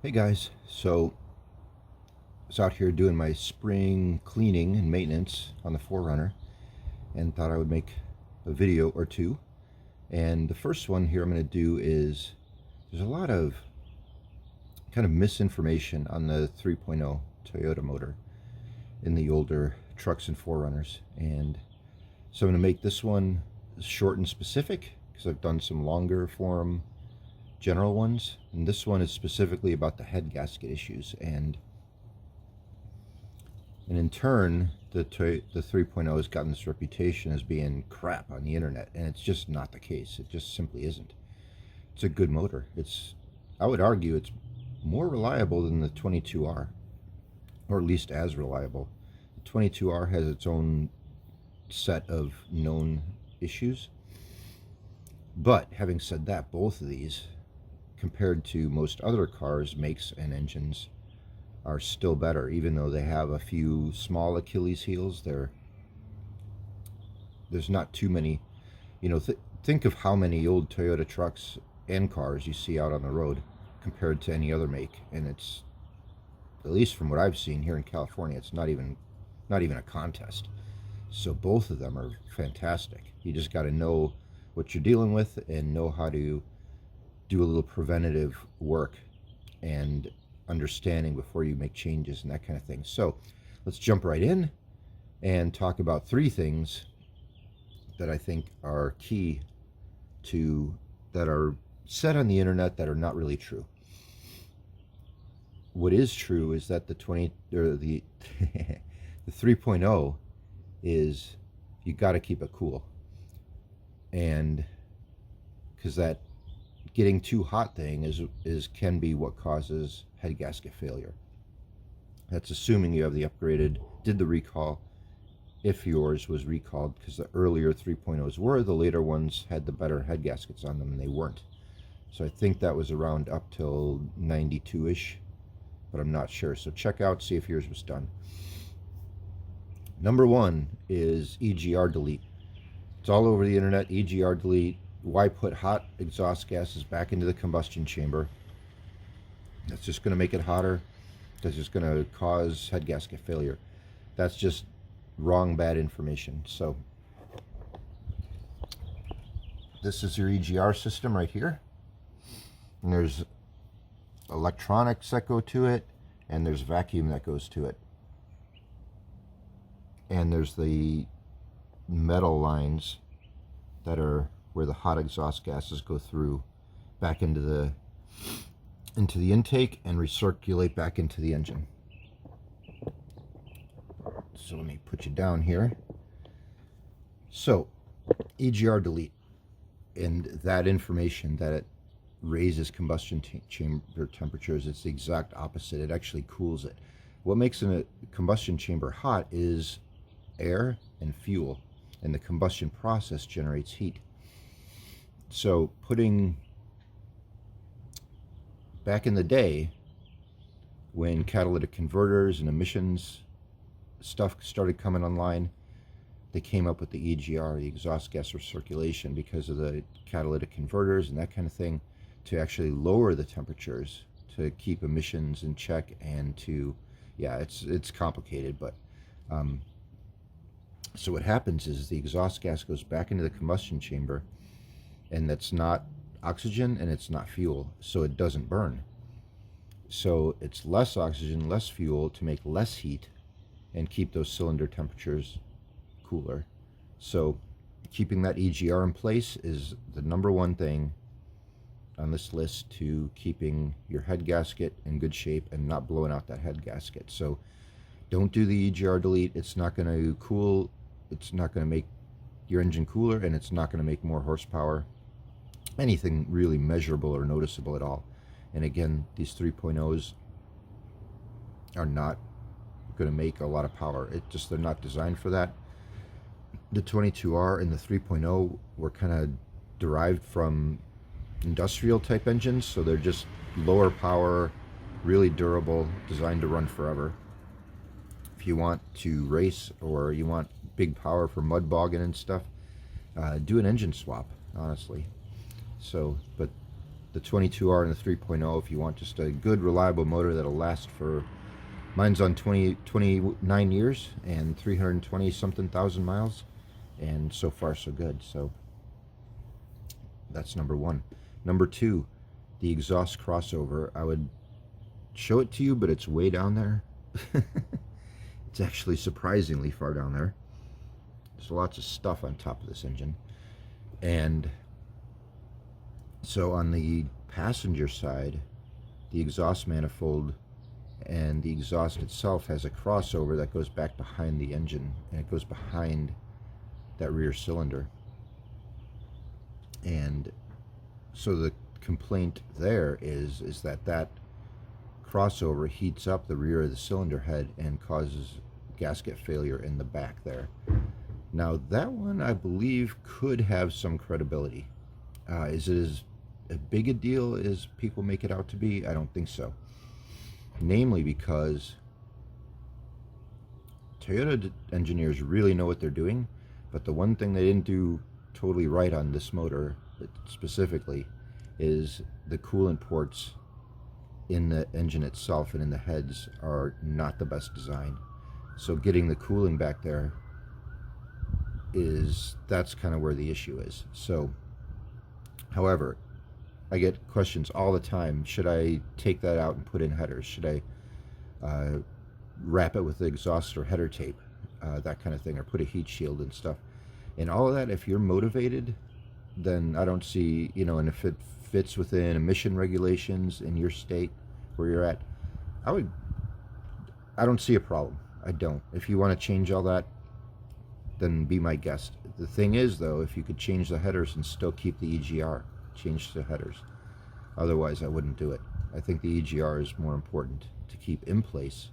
Hey guys, so I was out here doing my spring cleaning and maintenance on the 4Runner and thought I would make a video or two. And the first one here I'm going to do is there's a lot of kind of misinformation on the 3.0 Toyota motor in the older trucks and 4Runners. And so I'm going to make this one short and specific because I've done some longer form general ones, and this one is specifically about the head gasket issues, and in turn the 3.0 has gotten this reputation as being crap on the internet, and it's just not the case. It just simply isn't. It's a good motor. I would argue it's more reliable than the 22R, or at least as reliable. The 22R has its own set of known issues, but having said that, both of these compared to most other cars, makes, and engines are still better, even though they have a few small Achilles heels. There's not too many, think of how many old Toyota trucks and cars you see out on the road compared to any other make, and it's, at least from what I've seen here in California, it's not even a contest. So both of them are fantastic. You just got to know what you're dealing with and know how to do a little preventative work and understanding before you make changes and that kind of thing. So let's jump right in and talk about three things that I think are key to, that are said on the internet that are not really true. What is true is that the 3.0 is, you got to keep it cool, and because that getting too hot thing can be what causes head gasket failure. That's assuming you have the upgraded, did the recall, if yours was recalled, because the earlier 3.0s were, the later ones had the better head gaskets on them, and they weren't. So I think that was around up till 92-ish, but I'm not sure. So check out, see if yours was done. Number one is EGR delete. It's all over the internet, EGR delete. Why put hot exhaust gases back into the combustion chamber? That's just going to make it hotter. That's just going to cause head gasket failure. That's just wrong, bad information. So this is your EGR system right here. And there's electronics that go to it, and there's vacuum that goes to it. And there's the metal lines that are where the hot exhaust gases go through back into the intake and recirculate back into the engine. So let me put you down here. So EGR delete, and that information that it raises combustion chamber temperatures, it's the exact opposite. It actually cools it. What makes a combustion chamber hot is air and fuel, and the combustion process generates heat. So back in the day, when catalytic converters and emissions stuff started coming online, they came up with the EGR, the exhaust gas recirculation, because of the catalytic converters and that kind of thing, to actually lower the temperatures, to keep emissions in check, and to, yeah, it's complicated, but so what happens is the exhaust gas goes back into the combustion chamber, and that's not oxygen and it's not fuel, so it doesn't burn. So it's less oxygen, less fuel, to make less heat and keep those cylinder temperatures cooler. So keeping that EGR in place is the number one thing on this list to keeping your head gasket in good shape and not blowing out that head gasket. So don't do the EGR delete. It's not going to cool, it's not going to make your engine cooler, and it's not going to make more horsepower, anything really measurable or noticeable at all. And again, these 3.0s are not going to make a lot of power. They're not designed for that. The 22R and the 3.0 were kind of derived from industrial type engines, so they're just lower power, really durable, designed to run forever. If you want to race or you want big power for mud bogging and stuff, do an engine swap, honestly. So, but the 22R and the 3.0 if you want just a good reliable motor that'll last for, mine's on 29 years and 320 something thousand miles, and so far so good. So that's number one. Number two, the exhaust crossover. I would show it to you, but it's way down there. It's actually surprisingly far down there. There's lots of stuff on top of this engine. And so on the passenger side, the exhaust manifold and the exhaust itself has a crossover that goes back behind the engine, and it goes behind that rear cylinder. And so the complaint there is that that crossover heats up the rear of the cylinder head and causes gasket failure in the back there. Now that one I believe could have some credibility. Is it as big a deal as people make it out to be? I don't think so. Namely because Toyota engineers really know what they're doing, but the one thing they didn't do totally right on this motor specifically is the coolant ports in the engine itself and in the heads are not the best design. So getting the cooling back there that's kind of where the issue is. So, however, I get questions all the time. Should I take that out and put in headers? Should I wrap it with the exhaust or header tape, that kind of thing, or put a heat shield and stuff? And all of that, if you're motivated, then I don't see, and if it fits within emission regulations in your state where you're at, I don't see a problem. I don't. If you want to change all that, then be my guest. The thing is, though, if you could change the headers and still keep the EGR, change the headers. Otherwise, I wouldn't do it. I think the EGR is more important to keep in place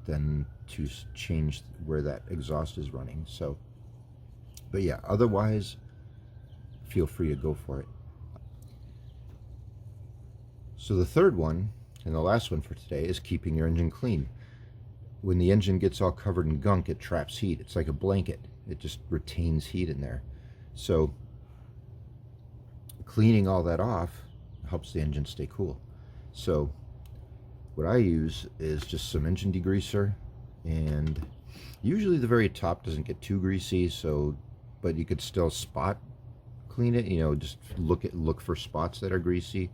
than to change where that exhaust is running. So, but yeah, otherwise, feel free to go for it. So the third one, and the last one for today, is keeping your engine clean. When the engine gets all covered in gunk, it traps heat. It's like a blanket. It just retains heat in there. So cleaning all that off helps the engine stay cool. So what I use is just some engine degreaser, and usually the very top doesn't get too greasy, but you could still spot clean it, just look for spots that are greasy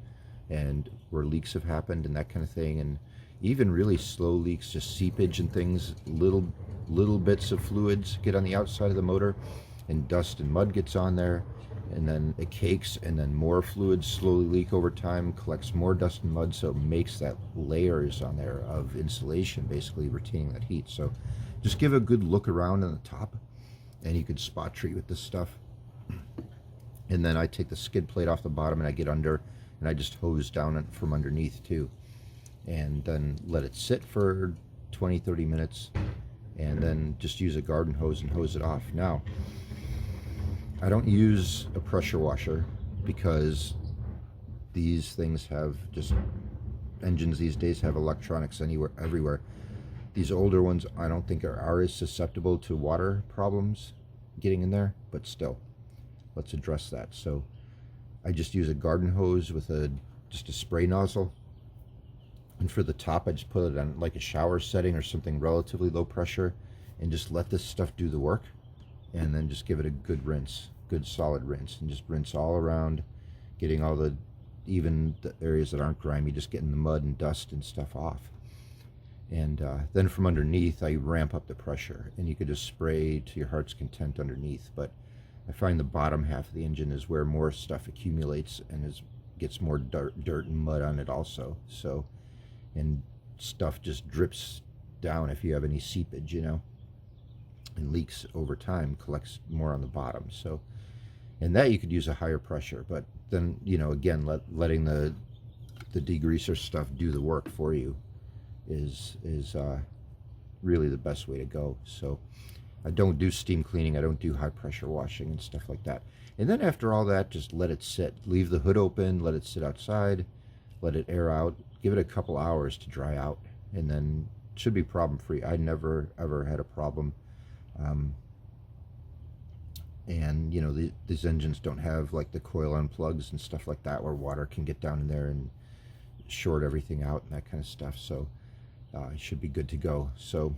and where leaks have happened and that kind of thing. And even really slow leaks, just seepage and things, little bits of fluids get on the outside of the motor, and dust and mud gets on there, and then it cakes, and then more fluids slowly leak over time, collects more dust and mud, so it makes that layers on there of insulation, basically retaining that heat. So just give a good look around on the top, and you could spot treat with this stuff. And then I take the skid plate off the bottom and I get under, and I just hose down it from underneath too, and then let it sit for 20-30 minutes, and then just use a garden hose and hose it off. Now, I don't use a pressure washer because these things have engines these days have electronics everywhere. These older ones I don't think are as susceptible to water problems getting in there, but still, let's address that. So I just use a garden hose with just a spray nozzle, and for the top I just put it on like a shower setting or something relatively low pressure, and just let this stuff do the work, and then just give it a good rinse, good solid rinse, and just rinse all around, getting even the areas that aren't grimy, just getting the mud and dust and stuff off. And then from underneath I ramp up the pressure, and you could just spray to your heart's content underneath. But I find the bottom half of the engine is where more stuff accumulates and gets more dirt and mud on it also. So, and stuff just drips down if you have any seepage, and leaks over time, collects more on the bottom. So, and that you could use a higher pressure, but then, again, letting the degreaser stuff do the work for you is really the best way to go. So I don't do steam cleaning, I don't do high pressure washing and stuff like that. And then after all that, just let it sit. Leave the hood open, let it sit outside, let it air out, give it a couple hours to dry out, and then it should be problem free. I never ever had a problem And you know, these engines don't have like the coil on plugs and stuff like that, where water can get down in there and short everything out and that kind of stuff. So it should be good to go. So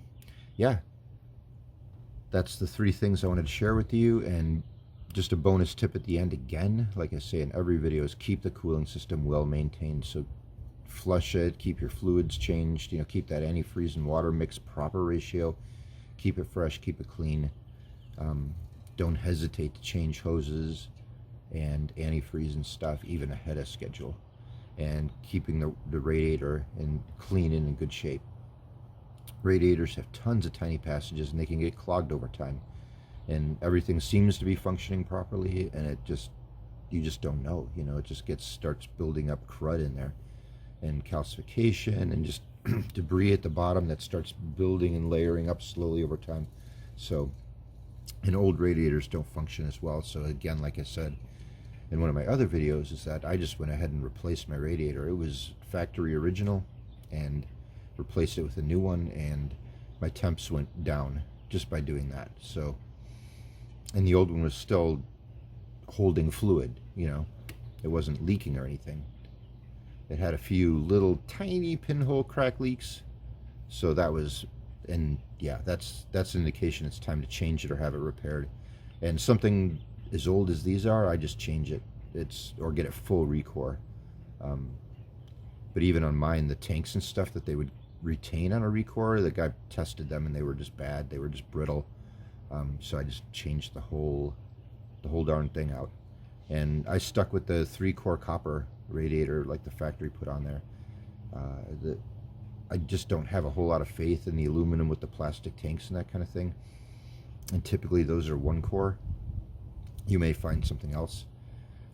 yeah, that's the 3 things I wanted to share with you. And just a bonus tip at the end again, like I say in every video, is keep the cooling system well maintained. So flush it, keep your fluids changed, you know, keep that antifreeze and water mix proper ratio, keep it fresh, keep it clean. Don't hesitate to change hoses and antifreeze and stuff even ahead of schedule, and keeping the radiator clean and in good shape. Radiators have tons of tiny passages and they can get clogged over time, and everything seems to be functioning properly, and you just don't know, you know, it just starts building up crud in there and calcification and just debris at the bottom that starts building and layering up slowly over time. So, and old radiators don't function as well. So again, like I said in one of my other videos, is that I just went ahead and replaced my radiator. It was factory original, and replaced it with a new one, and my temps went down just by doing that. So, and the old one was still holding fluid, you know, it wasn't leaking or anything. It had a few little tiny pinhole crack leaks. So that was, and yeah, that's an indication it's time to change it or have it repaired. And something as old as these are, I just change it. Or get it full recore. But even on mine, the tanks and stuff that they would retain on a recore, the guy tested them and they were just bad. They were just brittle. So I just changed the whole darn thing out. And I stuck with the 3-core copper radiator like the factory put on there. I just don't have a whole lot of faith in the aluminum with the plastic tanks and that kind of thing. And typically those are 1-core. You may find something else.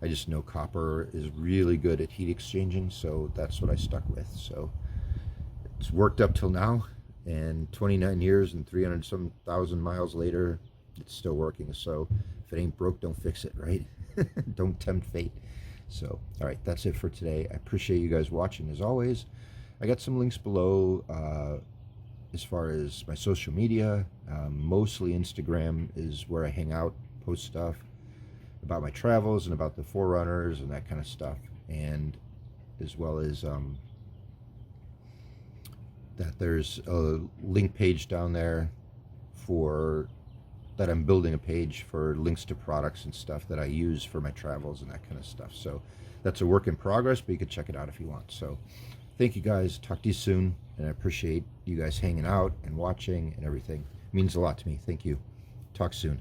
I just know copper is really good at heat exchanging, so that's what I stuck with. So it's worked up till now, and 29 years and 300-some thousand miles later, it's still working. So if it ain't broke, don't fix it, right? Don't tempt fate. So, all right, that's it for today. I appreciate you guys watching as always. I got some links below as far as my social media. Mostly Instagram is where I hang out, post stuff about my travels and about the Forerunners and that kind of stuff. And as well as that there's a link page down there that I'm building a page for links to products and stuff that I use for my travels and that kind of stuff. So that's a work in progress, but you can check it out if you want. So thank you guys. Talk to you soon. And I appreciate you guys hanging out and watching and everything. It means a lot to me. Thank you. Talk soon.